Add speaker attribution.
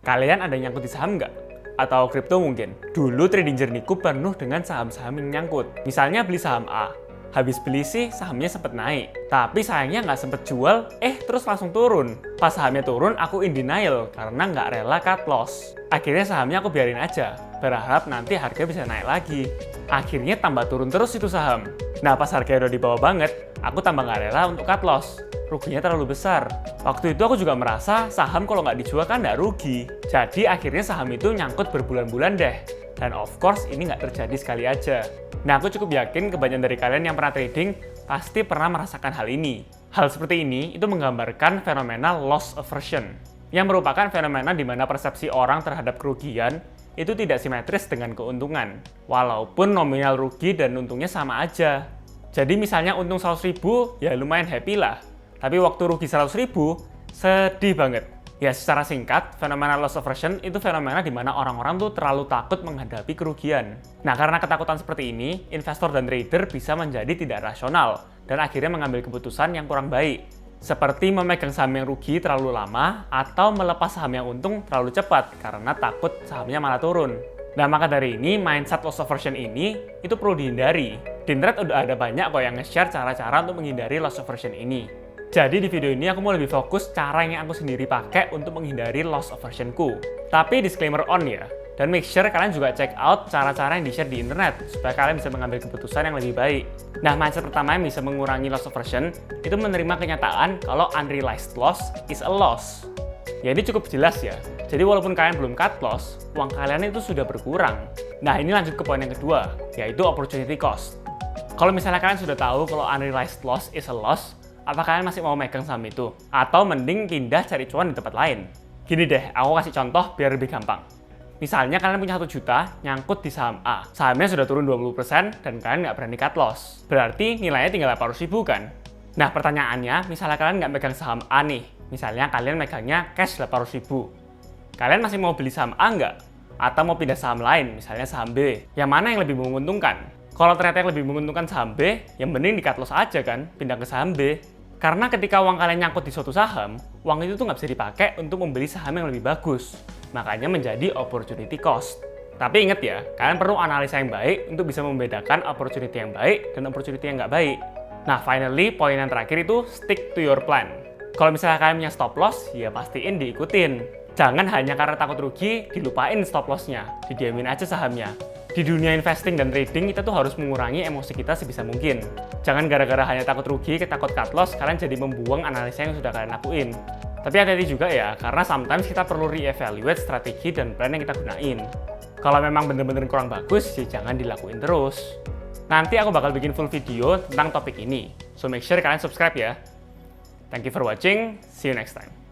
Speaker 1: Kalian ada yang nyangkut di saham nggak? Atau kripto mungkin? Dulu trading jernihku penuh dengan saham-saham yang nyangkut. Misalnya beli saham A. Habis beli sih sahamnya sempat naik. Tapi sayangnya nggak sempet jual, terus langsung turun. Pas sahamnya turun, aku in denial karena nggak rela cut loss. Akhirnya sahamnya aku biarin aja, berharap nanti harga bisa naik lagi. Akhirnya tambah turun terus itu saham. Nah pas harganya udah di bawah banget, aku tambah nggak rela untuk cut loss. Ruginya terlalu besar. Waktu itu aku juga merasa saham kalau nggak dijual kan nggak rugi. Jadi akhirnya saham itu nyangkut berbulan-bulan deh. Dan of course ini nggak terjadi sekali aja. Nah aku cukup yakin kebanyakan dari kalian yang pernah trading pasti pernah merasakan hal ini. Hal seperti ini itu menggambarkan fenomena loss aversion, yang merupakan fenomena di mana persepsi orang terhadap kerugian itu tidak simetris dengan keuntungan. Walaupun nominal rugi dan untungnya sama aja. Jadi misalnya untung 100.000 ya lumayan happy lah. Tapi waktu rugi 100.000, sedih banget. Ya secara singkat, fenomena loss aversion itu fenomena di mana orang-orang tuh terlalu takut menghadapi kerugian. Nah karena ketakutan seperti ini, investor dan trader bisa menjadi tidak rasional dan akhirnya mengambil keputusan yang kurang baik. Seperti memegang saham yang rugi terlalu lama atau melepas saham yang untung terlalu cepat karena takut sahamnya malah turun. Nah maka dari ini, mindset loss aversion ini itu perlu dihindari. Di internet udah ada banyak kok yang nge-share cara-cara untuk menghindari loss aversion ini. Jadi di video ini aku mau lebih fokus cara yang aku sendiri pakai untuk menghindari loss aversionku. Tapi disclaimer on ya, dan make sure kalian juga check out cara-cara yang di-share di internet supaya kalian bisa mengambil keputusan yang lebih baik. Nah, mindset pertama yang bisa mengurangi loss aversion itu menerima kenyataan kalau unrealized loss is a loss. Ya ini cukup jelas ya. Jadi walaupun kalian belum cut loss, uang kalian itu sudah berkurang. Nah, ini lanjut ke poin yang kedua, yaitu opportunity cost. Kalau misalnya kalian sudah tahu kalau unrealized loss is a loss, apa kalian masih mau megang saham itu? Atau mending pindah cari cuan di tempat lain? Gini deh, aku kasih contoh biar lebih gampang. Misalnya kalian punya 1 juta, nyangkut di saham A. Sahamnya sudah turun 20% dan kalian nggak berani cut loss. Berarti nilainya tinggal 800.000 kan? Nah pertanyaannya, misalnya kalian nggak megang saham A nih. Misalnya kalian megangnya cash 800.000. Kalian masih mau beli saham A nggak? Atau mau pindah saham lain, misalnya saham B? Yang mana yang lebih menguntungkan? Kalau ternyata yang lebih menguntungkan saham B, yang mending di cut loss aja kan, pindah ke saham B. Karena ketika uang kalian nyangkut di suatu saham, uang itu tuh nggak bisa dipakai untuk membeli saham yang lebih bagus. Makanya menjadi opportunity cost. Tapi ingat ya, kalian perlu analisa yang baik untuk bisa membedakan opportunity yang baik dan opportunity yang nggak baik. Nah, finally, poin yang terakhir itu stick to your plan. Kalau misalnya kalian punya stop loss, ya pastiin diikutin. Jangan hanya karena takut rugi, dilupain stop loss-nya, didiamin aja sahamnya. Di dunia investing dan trading, kita tuh harus mengurangi emosi kita sebisa mungkin. Jangan gara-gara hanya takut rugi, takut cut loss, kalian jadi membuang analisa yang sudah kalian lakuin. Tapi hati-hati juga ya, karena sometimes kita perlu re-evaluate strategi dan plan yang kita gunain. Kalau memang bener-bener kurang bagus, ya jangan dilakuin terus. Nanti aku bakal bikin full video tentang topik ini. So make sure kalian subscribe ya. Thank you for watching, see you next time.